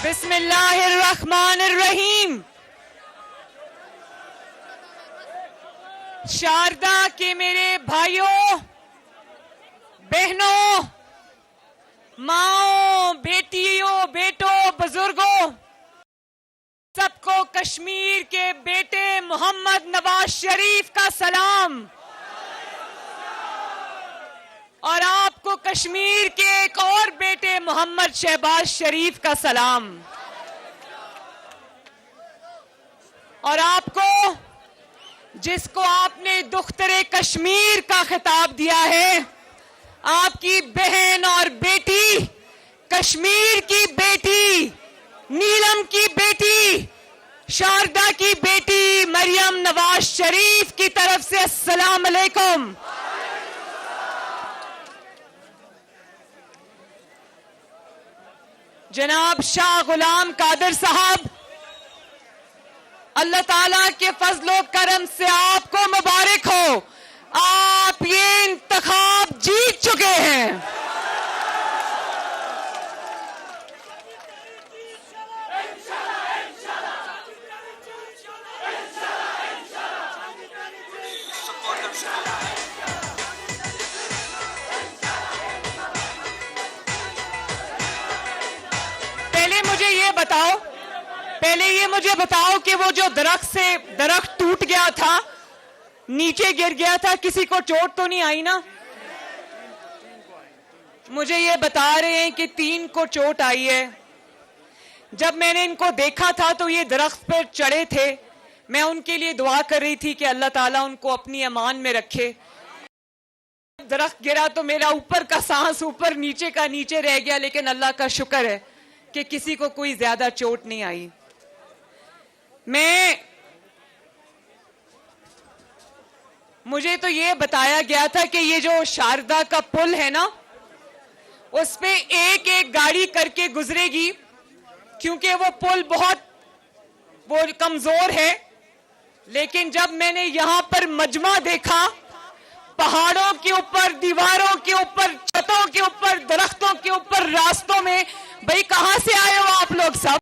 बिस्मिल्लाहिर्रहमानिर्रहीम। शारदा के मेरे भाइयों, बहनों, माओ, बेटियों, बेटों, बुजुर्गों, सबको कश्मीर के बेटे मोहम्मद नवाज शरीफ का सलाम और आपको कश्मीर के एक और बेटे मोहम्मद शहबाज शरीफ का सलाम। और आपको, जिसको आपने दुख्तरे कश्मीर का खिताब दिया है, आपकी बहन और बेटी, कश्मीर की बेटी, नीलम की बेटी, शारदा की बेटी मरियम नवाज शरीफ की तरफ से अस्सलाम अलैकुम। जनाब शाह गुलाम कादिर साहब, अल्लाह ताला के फजलो करम से आपको मुबारक हो। आप ये इंतखाब जीत चुके हैं। पहले ये मुझे बताओ कि वो जो दरख्त टूट गया था, नीचे गिर गया था, किसी को चोट तो नहीं आई ना? मुझे ये बता रहे हैं कि 3 को चोट आई है। जब मैंने इनको देखा था तो ये दरख्त पर चढ़े थे। मैं उनके लिए दुआ कर रही थी कि अल्लाह ताला उनको अपनी अमान में रखे। दरख्त गिरा तो मेरा ऊपर का सांस ऊपर, नीचे का नीचे रह गया, लेकिन अल्लाह का शुक्र है कि किसी को कोई ज्यादा चोट नहीं आई। मुझे तो ये बताया गया था कि ये जो शारदा का पुल है ना, उस पे एक एक गाड़ी करके गुजरेगी, क्योंकि वो पुल बहुत कमजोर है। लेकिन जब मैंने यहां पर मजमा देखा, पहाड़ों के ऊपर, दीवारों के ऊपर, छतों के ऊपर, दरख्तों के ऊपर, रास्तों में, भाई कहां से आए हो आप लोग सब?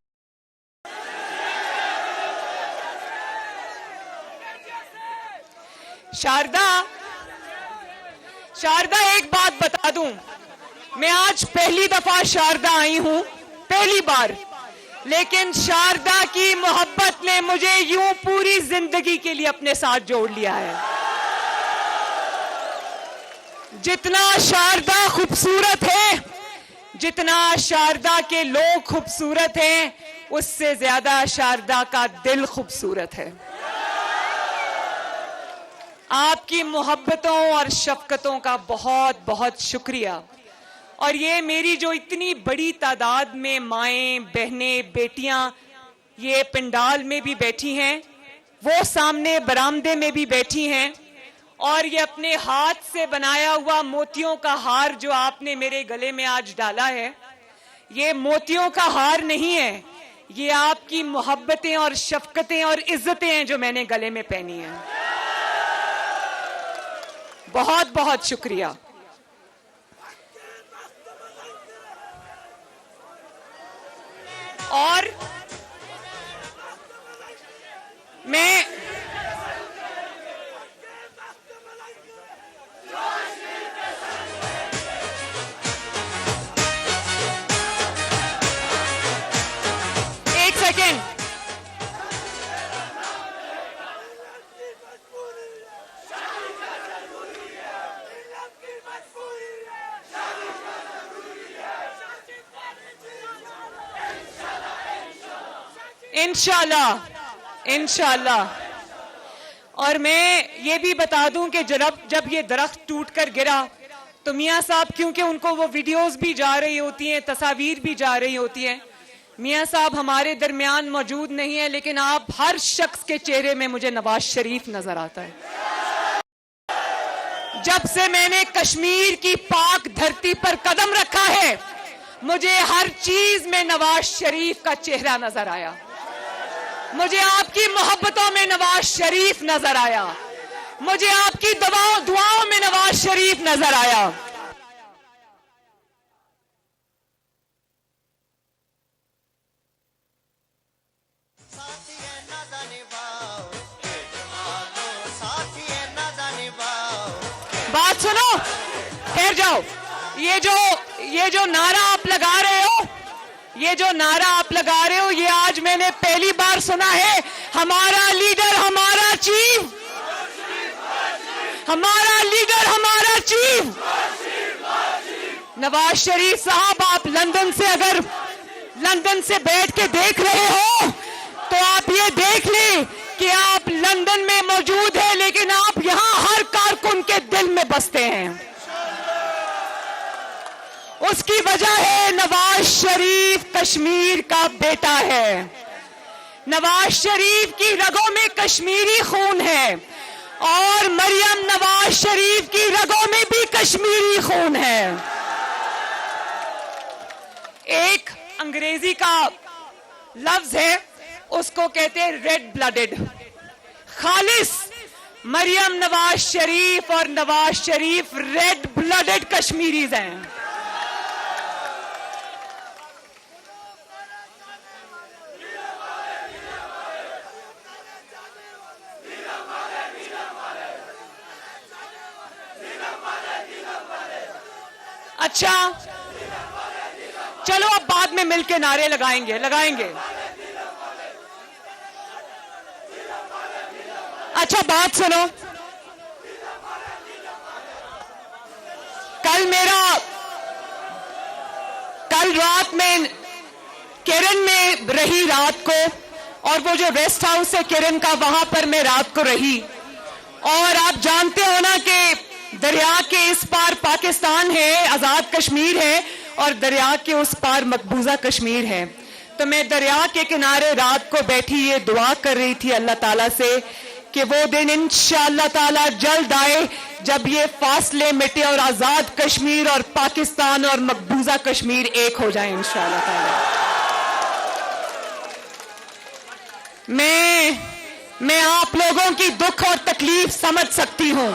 शारदा, एक बात बता दूं, मैं आज पहली दफा शारदा आई हूं, पहली बार, लेकिन शारदा की मोहब्बत ने मुझे यूं पूरी जिंदगी के लिए अपने साथ जोड़ लिया है। जितना शारदा खूबसूरत है, जितना शारदा के लोग खूबसूरत हैं, उससे ज्यादा शारदा का दिल खूबसूरत है। आपकी मोहब्बतों और शफकतों का बहुत बहुत शुक्रिया। और ये मेरी जो इतनी बड़ी तादाद में माएं, बहनें, बेटियां ये पंडाल में भी बैठी हैं, वो सामने बरामदे में भी बैठी हैं, और ये अपने हाथ से बनाया हुआ मोतियों का हार जो आपने मेरे गले में आज डाला है, ये मोतियों का हार नहीं है, ये आपकी मोहब्बतें और शफकतें और इज्जतें हैं जो मैंने गले में पहनी हैं। बहुत बहुत शुक्रिया। और मैं एक सेकेंड, इंशाल्लाह। और मैं ये भी बता दूं कि जब ये दरख्त टूटकर गिरा तो मियां साहब, क्योंकि उनको वो वीडियोस भी जा रही होती हैं, तस्वीर भी जा रही होती हैं, मियां साहब हमारे दरमियान मौजूद नहीं है, लेकिन आप हर शख्स के चेहरे में मुझे नवाज शरीफ नजर आता है। जब से मैंने कश्मीर की पाक धरती पर कदम रखा है, मुझे हर चीज में नवाज शरीफ का चेहरा नजर आया। मुझे आपकी मोहब्बतों में नवाज शरीफ नजर आया, मुझे आपकी दुआओं में नवाज शरीफ नजर आया। बात सुनो, ठहर जाओ। ये जो नारा आप लगा रहे हो, ये जो नारा आप लगा रहे हो, ये आज मैंने पहली बार सुना है। हमारा लीडर हमारा चीफ, हमारा लीडर हमारा चीफ। नवाज शरीफ साहब, आप लंदन से बैठ के देख रहे हो तो आप ये देख लें कि आप लंदन में मौजूद है, लेकिन आप यहां हर कारकुन के दिल में बसते हैं। उसकी वजह है नवाज शरीफ कश्मीर का बेटा है। नवाज शरीफ की रगों में कश्मीरी खून है और मरियम नवाज शरीफ की रगों में भी कश्मीरी खून है। एक अंग्रेजी का लफ्ज है, उसको कहते हैं रेड ब्लडेड। खालिस मरियम नवाज शरीफ और Nawaz Sharif red blooded Kashmiris हैं। अच्छा, चलो अब बाद में मिलके नारे लगाएंगे। अच्छा बात सुनो, कल रात में किरण में रही रात को, और वो जो रेस्ट हाउस है किरण का, वहां पर मैं रात को रही। और आप जानते हो ना कि दरिया के इस पार पाकिस्तान है, आजाद कश्मीर है, और दरिया के उस पार मकबूजा कश्मीर है। तो मैं दरिया के किनारे रात को बैठी ये दुआ कर रही थी अल्लाह ताला से कि वो दिन इंशाअल्लाह ताला जल्द आए जब ये फासले मिटे और आजाद कश्मीर और पाकिस्तान और मकबूजा कश्मीर एक हो जाए इंशाअल्लाह ताला। मैं आप लोगों की दुख और तकलीफ समझ सकती हूं।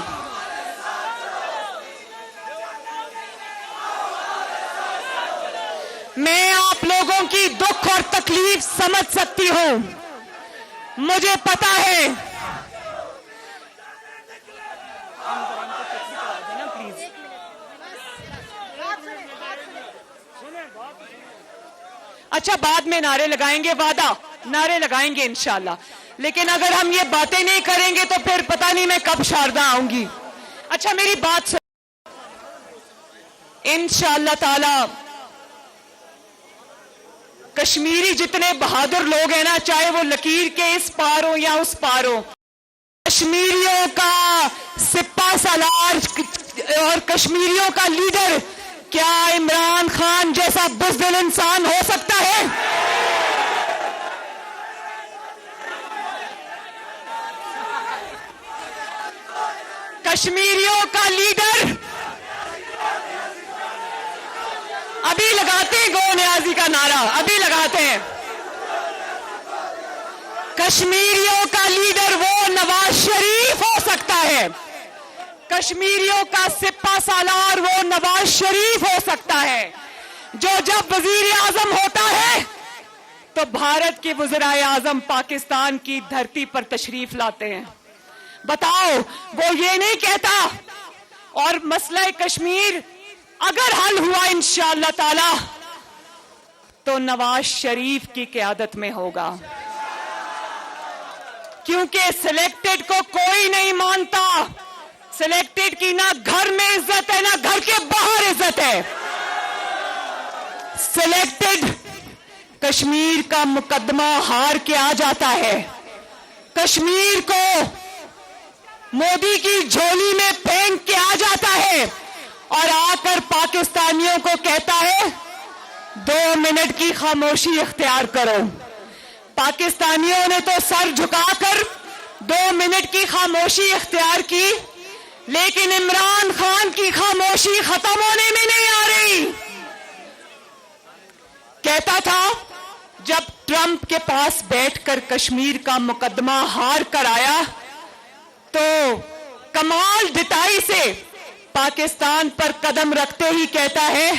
मैं आप लोगों की दुख और तकलीफ समझ सकती हूं। मुझे पता है। अच्छा, बाद में नारे लगाएंगे, वादा, नारे लगाएंगे इंशाल्लाह। लेकिन अगर हम ये बातें नहीं करेंगे तो फिर पता नहीं मैं कब शारदा आऊंगी। अच्छा, मेरी बात सुन, इंशाल्लाह ताला कश्मीरी जितने बहादुर लोग हैं ना, चाहे वो लकीर के इस पार हो या उस पार हो, कश्मीरियों का सिपा सालार और कश्मीरियों का लीडर, क्या इमरान खान जैसा बुज़दिल इंसान हो सकता है? कश्मीरियों का लीडर, अभी लगाते हैं गो न्याजी का नारा, अभी लगाते हैं। कश्मीरियों का लीडर वो नवाज शरीफ हो सकता है, कश्मीरियों का सिपा सालार वो नवाज शरीफ हो सकता है, जो जब वजीर आजम होता है तो भारत के वज़ीर आजम पाकिस्तान की धरती पर तशरीफ लाते हैं। बताओ, वो ये नहीं कहता। और मसला कश्मीर अगर हल हुआ इंशाअल्लाह ताला तो नवाज शरीफ की क़यादत में होगा, क्योंकि सिलेक्टेड को कोई नहीं मानता। सिलेक्टेड की ना घर में इज्जत है ना घर के बाहर इज्जत है। सिलेक्टेड कश्मीर का मुकदमा हार के आ जाता है, कश्मीर को मोदी की झोली में फेंक के आ जाता है और आकर पाकिस्तानियों को कहता है 2 मिनट की खामोशी इख्तियार करो। पाकिस्तानियों ने तो सर झुकाकर 2 मिनट की खामोशी इख्तियार की, लेकिन इमरान खान की खामोशी खत्म होने में नहीं आ रही। कहता था जब ट्रंप के पास बैठकर कश्मीर का मुकदमा हार कर आया तो कमाल डिटाई से पाकिस्तान पर कदम रखते ही कहता है,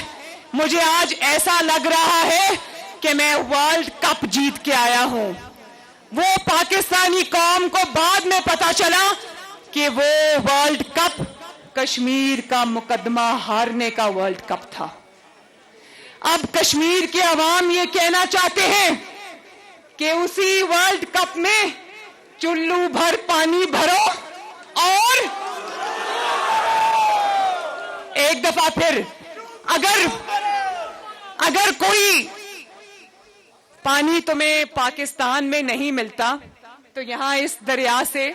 मुझे आज ऐसा लग रहा है कि मैं वर्ल्ड कप जीत के आया हूं। वो पाकिस्तानी कौम को बाद में पता चला कि वो वर्ल्ड कप कश्मीर का मुकदमा हारने का वर्ल्ड कप था। अब कश्मीर के अवाम ये कहना चाहते हैं कि उसी वर्ल्ड कप में चुल्लू भर पानी भरो और एक दफा फिर अगर कोई पानी तुम्हें पाकिस्तान में नहीं मिलता तो यहां इस दरिया से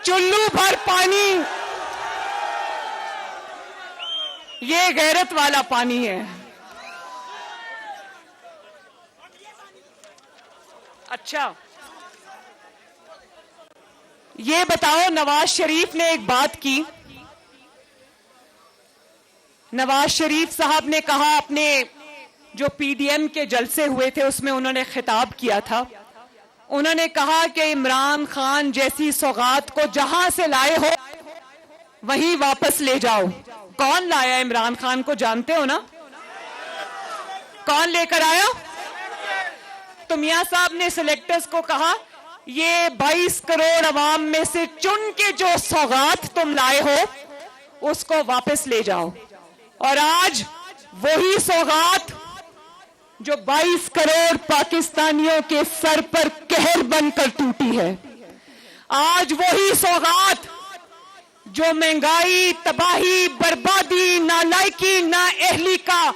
चुल्लू भर पानी, ये गैरत वाला पानी है। अच्छा, ये बताओ, नवाज शरीफ ने एक बात की। नवाज शरीफ साहब ने कहा, अपने जो पीडीएम के जलसे हुए थे उसमें उन्होंने खिताब किया था, उन्होंने कहा कि इमरान खान जैसी सौगात को जहां से लाए हो वहीं वापस ले जाओ। कौन लाया इमरान खान को, जानते हो ना? कौन लेकर आया? तो मियां साहब ने सिलेक्टर्स को कहा, ये 22 करोड़ अवाम में से चुन के जो सौगात तुम लाए हो उसको वापस ले जाओ। और आज वही सौगात जो 22 करोड़ पाकिस्तानियों के सर पर कहर बनकर टूटी है, आज वही सौगात जो महंगाई, तबाही, बर्बादी, नालायकी, नाअहली का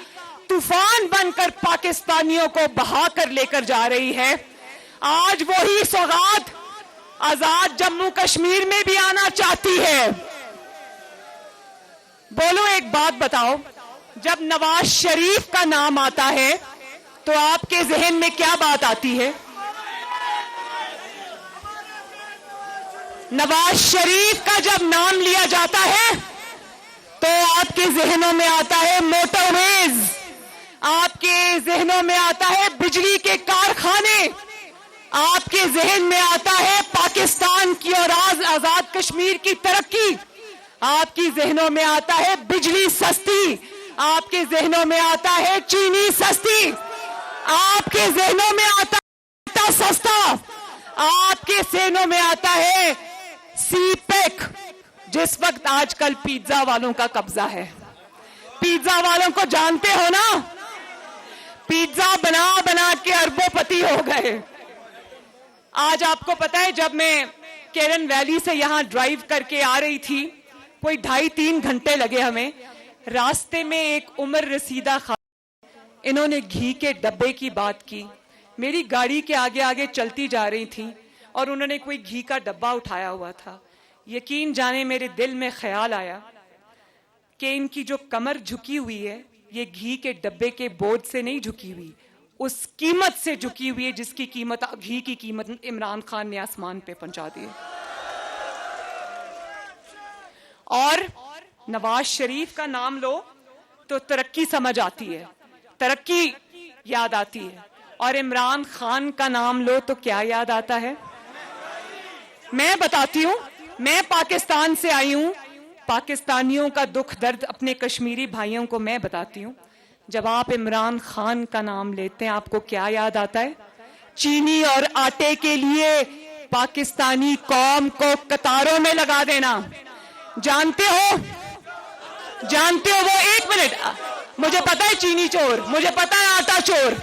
तूफान बनकर पाकिस्तानियों को बहाकर लेकर जा रही है, आज वही सौगात आजाद जम्मू कश्मीर में भी आना चाहती है। बोलो, एक बात बताओ, जब नवाज शरीफ का नाम आता है तो आपके जहन में क्या बात आती है? नवाज शरीफ का जब नाम लिया जाता है तो आपके जहनों में आता है मोटरवेज, आपके जहनों में आता है बिजली के कारखाने, आपके जहन में आता है पाकिस्तान की और आजाद कश्मीर की तरक्की, आपकी जहनों में आता है बिजली सस्ती, आपके जहनों में आता है चीनी सस्ती, आपके जहनों में आता है सस्ता, आपके जहनों में आता है सीपेक, जिस वक्त आजकल पिज्जा वालों का कब्जा है। पिज्जा वालों को जानते हो ना? पिज्जा बना बना के अरबोपति हो गए। आज आपको पता है, जब मैं केरन वैली से यहां ड्राइव करके आ रही थी, कोई 2.5-3 घंटे लगे हमें, रास्ते में एक उम्र रसीदा खातून, इन्होंने घी के डब्बे की बात की। मेरी गाड़ी के आगे आगे चलती जा रही थी और उन्होंने कोई घी का डब्बा उठाया हुआ था। यकीन जाने मेरे दिल में ख्याल आया कि इनकी जो कमर झुकी हुई है, ये घी के डब्बे के बोझ से नहीं झुकी हुई, उस कीमत से झुकी हुई है जिसकी कीमत, घी की कीमत इमरान खान ने आसमान पे पहुंचा दी। और नवाज शरीफ का नाम लो तो तरक्की समझ आती है, तरक्की याद आती है, और इमरान खान का नाम लो तो क्या याद आता है? मैं बताती हूं, मैं पाकिस्तान से आई हूं, पाकिस्तानियों का दुख दर्द अपने कश्मीरी भाइयों को मैं बताती हूं। जब आप इमरान खान का नाम लेते हैं, आपको क्या याद आता है? चीनी और आटे के लिए पाकिस्तानी कौम को कतारों में लगा देना। जानते हो वो, एक मिनट, मुझे पता है चीनी चोर, मुझे पता है आटा चोर,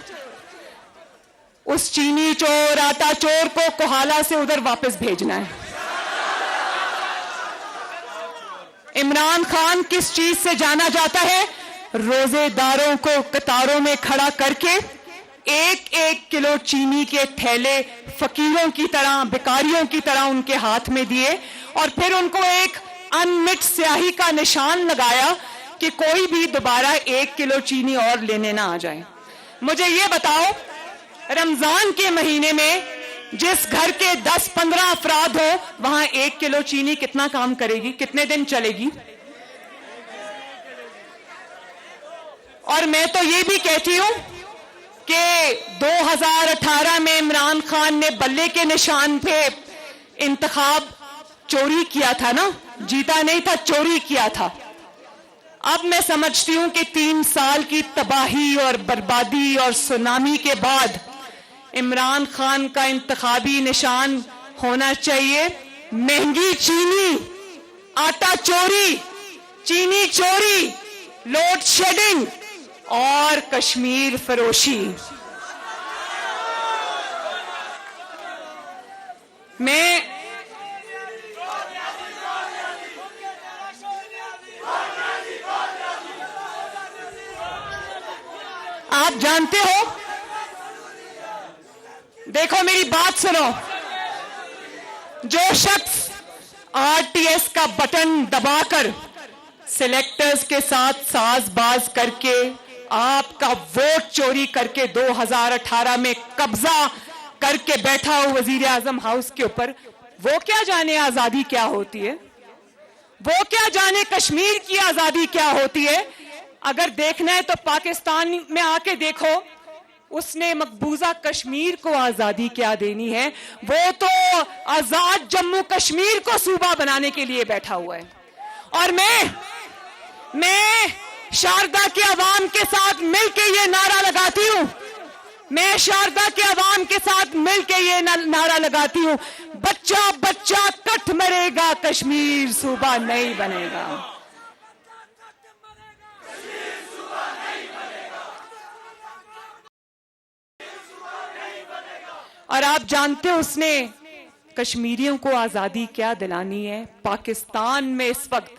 उस चीनी चोर, आटा चोर को कोहाला से उधर वापस भेजना है। इमरान खान किस चीज से जाना जाता है? रोजेदारों को कतारों में खड़ा करके 1-1 किलो चीनी के थैले फकीरों की तरह, भिखारियों की तरह उनके हाथ में दिए और फिर उनको एक अनमिट स्याही का निशान लगाया कि कोई भी दोबारा 1 किलो चीनी और लेने ना आ जाए। मुझे ये बताओ, रमजान के महीने में जिस घर के 10-15 अफराद हो, वहां 1 किलो चीनी कितना काम करेगी, कितने दिन चलेगी? और मैं तो ये भी कहती हूं कि 2018 में इमरान खान ने बल्ले के निशान पे इंतखाब चोरी किया था ना, जीता नहीं था, चोरी किया था। अब मैं समझती हूं कि 3 साल की तबाही और बर्बादी और सुनामी के बाद इमरान खान का इंतखाबी निशान होना चाहिए महंगी चीनी, आटा चोरी, चीनी चोरी, लोड शेडिंग और कश्मीर फरोशी। मैं आप जानते हो, देखो मेरी बात सुनो, जो शख्स आरटीएस का बटन दबाकर सिलेक्टर्स के साथ साजबाज करके आपका वोट चोरी करके 2018 में कब्जा करके बैठा हो वजीर आजम हाउस के ऊपर, वो क्या जाने आजादी क्या होती है, वो क्या जाने कश्मीर की आजादी क्या होती है। अगर देखना है तो पाकिस्तान में आके देखो, उसने मकबूजा कश्मीर को आजादी क्या देनी है। वो तो आजाद जम्मू कश्मीर को सूबा बनाने के लिए बैठा हुआ है। और मैं शारदा के अवाम के साथ मिलके ये नारा लगाती हूं, मैं शारदा के अवाम के साथ मिलके ये नारा लगाती हूं, बच्चा बच्चा कट मरेगा, कश्मीर सूबा नहीं बनेगा। और आप जानते हो उसने कश्मीरियों को आजादी क्या दिलानी है। पाकिस्तान में इस वक्त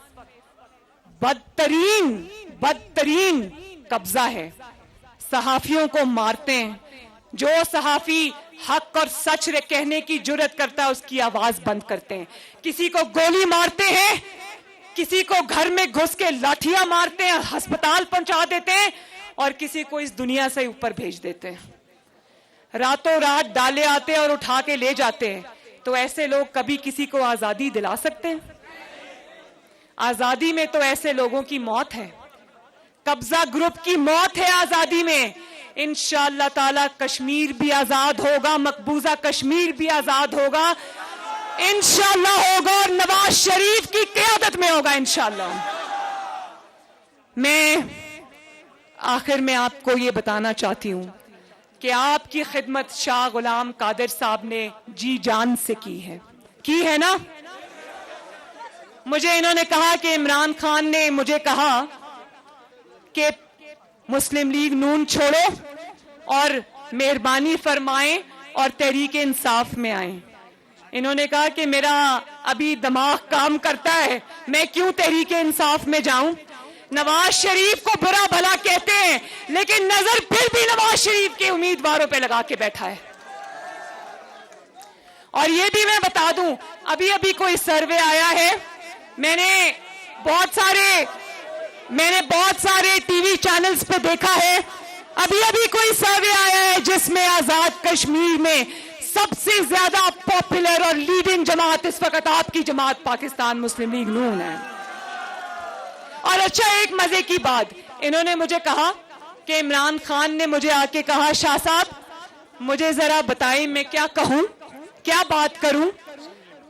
बदतरीन कब्जा है, सहाफियों को मारते हैं, जो सहाफी हक और सच कहने की जुर्रत करता है उसकी आवाज बंद करते हैं, किसी को गोली मारते हैं, किसी को घर में घुस के लाठियां मारते हैं, अस्पताल पहुंचा देते हैं और किसी को इस दुनिया से ऊपर भेज देते हैं। रातों रात डाले आते हैं और उठा के ले जाते हैं। तो ऐसे लोग कभी किसी को आजादी दिला सकते हैं? आजादी में तो ऐसे लोगों की मौत है, कब्जा ग्रुप की मौत है आजादी में। इंशाअल्लाह ताला कश्मीर भी आजाद होगा, मकबूजा कश्मीर भी आजाद होगा, इंशाअल्लाह होगा, और नवाज शरीफ की क़यादत में होगा इंशाअल्लाह। मैं आखिर में आपको ये बताना चाहती हूं कि आपकी खिदमत शाह गुलाम कादिर साहब ने जी जान से की है ना। मुझे इन्होंने कहा कि इमरान खान ने मुझे कहा कि मुस्लिम लीग नून छोड़ो और मेहरबानी फरमाएं और तहरीक इंसाफ में आए। इन्होंने कहा कि मेरा अभी दिमाग काम करता है, मैं क्यों तहरीक इंसाफ में जाऊं। नवाज शरीफ को बुरा भला कहते हैं, लेकिन नजर फिर भी नवाज शरीफ के उम्मीदवारों पे लगा के बैठा है। और ये भी मैं बता दूं, अभी अभी कोई सर्वे आया है, मैंने बहुत सारे टीवी चैनल्स पे देखा है, अभी अभी कोई सर्वे आया है जिसमें आजाद कश्मीर में सबसे ज्यादा पॉपुलर और लीडिंग जमात इस वक्त आपकी जमात पाकिस्तान मुस्लिम लीग नून है। और अच्छा, एक मजे की बात, इन्होंने मुझे कहा कि इमरान खान ने मुझे आके कहा, शाह साहब मुझे जरा बताएं मैं क्या कहूं, क्या बात करूं।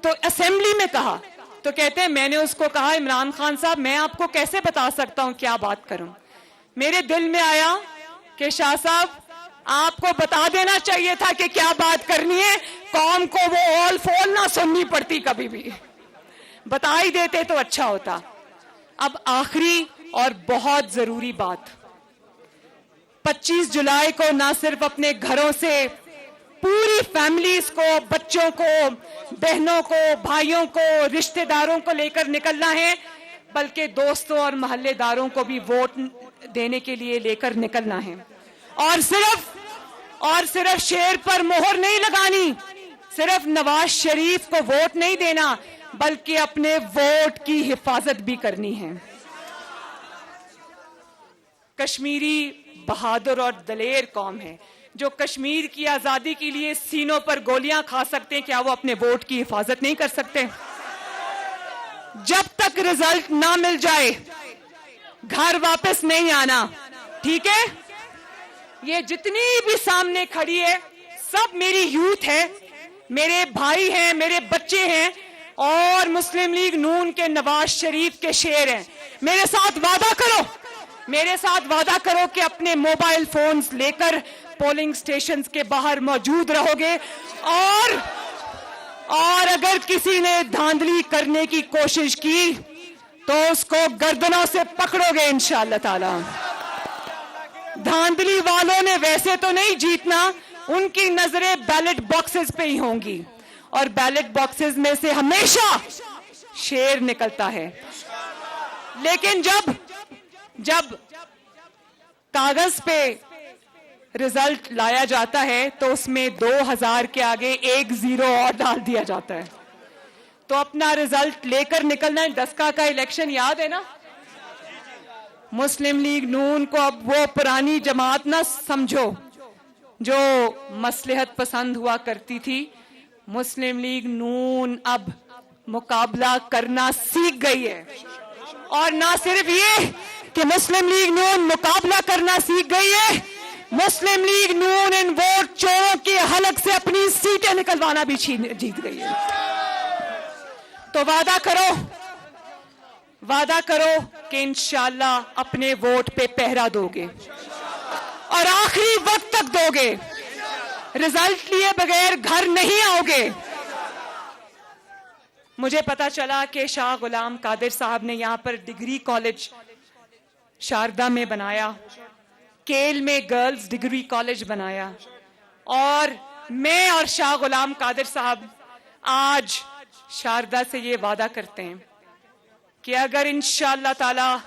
तो असेंबली में कहा, तो कहते हैं, मैंने उसको कहा इमरान खान साहब मैं आपको कैसे बता सकता हूं क्या बात करूं। मेरे दिल में आया कि शाह साहब आपको बता देना चाहिए था कि क्या बात करनी है, कौम को वो ऑल फोल ना सुननी पड़ती, कभी भी बता ही देते तो अच्छा होता। अब आखिरी और बहुत जरूरी बात, 25 जुलाई को ना सिर्फ अपने घरों से पूरी फैमिलीज को, बच्चों को, बहनों को, भाइयों को, रिश्तेदारों को लेकर निकलना है, बल्कि दोस्तों और मोहल्लेदारों को भी वोट देने के लिए लेकर निकलना है। और सिर्फ शेर पर मोहर नहीं लगानी, सिर्फ नवाज शरीफ को वोट नहीं देना, बल्कि अपने वोट की हिफाजत भी करनी है। कश्मीरी बहादुर और दलेर कौम है, जो कश्मीर की आजादी के लिए सीनों पर गोलियां खा सकते हैं, क्या वो अपने वोट की हिफाजत नहीं कर सकते? जब तक रिजल्ट ना मिल जाए घर वापस नहीं आना, ठीक है? ये जितनी भी सामने खड़ी है सब मेरी यूथ है, मेरे भाई हैं, मेरे बच्चे हैं और मुस्लिम लीग नून के नवाज शरीफ के शेर हैं। मेरे साथ वादा करो कि अपने मोबाइल फोन्स लेकर पोलिंग स्टेशंस के बाहर मौजूद रहोगे, और अगर किसी ने धांधली करने की कोशिश की तो उसको गर्दनों से पकड़ोगे इंशाअल्लाह ताला। धांधली वालों ने वैसे तो नहीं जीतना, उनकी नजरें बैलेट बॉक्सेस पे ही होंगी और बैलेट बॉक्सेस में से हमेशा शेर निकलता है। लेकिन जब कागज पे रिजल्ट लाया जाता है तो उसमें 2000 के आगे 1 0 और डाल दिया जाता है। तो अपना रिजल्ट लेकर निकलना है। 10 का इलेक्शन याद है ना? मुस्लिम लीग नून को अब वो पुरानी जमात ना समझो जो मसलहत पसंद हुआ करती थी। मुस्लिम लीग नून अब मुकाबला करना सीख गई है। और ना सिर्फ ये कि मुस्लिम लीग नून मुकाबला करना सीख गई है, मुस्लिम लीग नून इन वोट चोरों के हलक से अपनी सीटें निकलवाना भी जीत गई है। तो वादा करो कि इंशाअल्लाह अपने वोट पे पहरा दोगे और आखिरी वक्त तक दोगे। रिजल्ट लिए बगैर घर नहीं आओगे। मुझे पता चला कि शाह गुलाम कादिर साहब ने यहां पर डिग्री कॉलेज शारदा में बनाया, केल में गर्ल्स डिग्री कॉलेज बनाया, और मैं और शाह गुलाम कादिर साहब आज शारदा से ये वादा करते हैं कि अगर इंशाअल्लाह ताला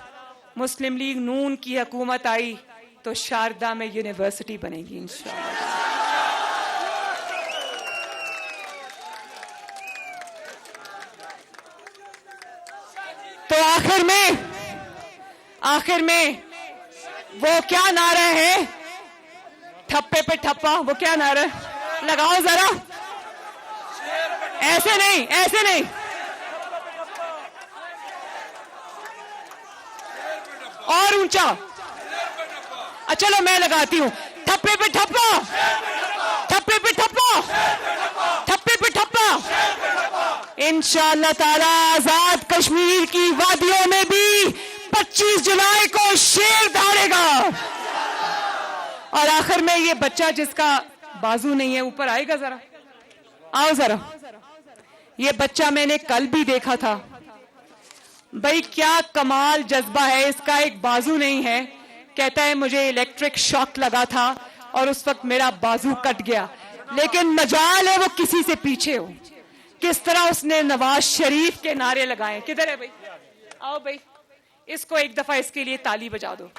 मुस्लिम लीग नून की हुकूमत आई तो शारदा में यूनिवर्सिटी बनेगी इंशाअल्लाह। तो आखिर में वो क्या नारा है? ठप्पे पे ठप्पा, वो क्या नारा है? लगाओ जरा। ऐसे नहीं और ऊंचा। चलो मैं लगाती हूं। ठप्पे पे ठप्पा, ठप्पे पे ठप्पा, ठप्पे पे ठप्पा। इंशाअल्लाह ताला आजाद कश्मीर की वादियों में भी 25 जुलाई को शेर दौड़ेगा। और आखिर में ये बच्चा जिसका बाजू नहीं है, ऊपर आएगा जरा, आओ जरा। ये बच्चा मैंने कल भी देखा था। भाई क्या कमाल जज्बा है इसका, एक बाजू नहीं है। कहता है मुझे इलेक्ट्रिक शॉक लगा था और उस वक्त मेरा बाजू कट गया, लेकिन मजाल है वो किसी से पीछे हो। किस तरह उसने नवाज शरीफ के नारे लगाए। किधर है भाई? आओ भाई, इसको एक दफा इसके लिए ताली बजा दो।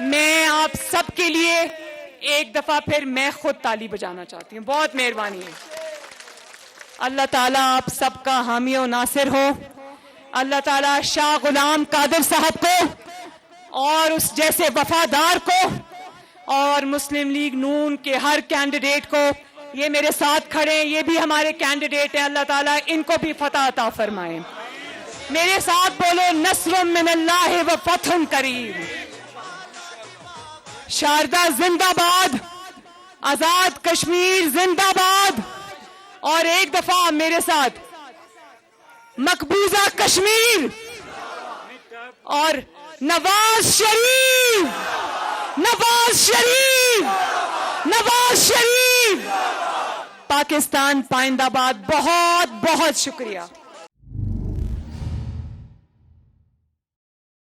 मैं आप सबके लिए एक दफा फिर मैं खुद ताली बजाना चाहती हूँ। बहुत मेहरबानी है। अल्लाह ताला आप सबका हामी और नासिर हो। अल्लाह ताला शाह गुलाम कादिर साहब को और उस जैसे वफादार को और मुस्लिम लीग नून के हर कैंडिडेट को, ये मेरे साथ खड़े हैं, ये भी हमारे कैंडिडेट हैं, अल्लाह ताला इनको भी फतह अता फरमाए। मेरे साथ बोलो, नस्रुम मिनल्लाहि व फतहुन करीम। शारदा जिंदाबाद, आजाद कश्मीर जिंदाबाद। और एक दफा मेरे साथ, मकबूजा कश्मीर और नवाज शरीफ, नवाज शरीफ, नवाज शरीफ। पाकिस्तान पाइंदाबाद। बहुत बहुत शुक्रिया।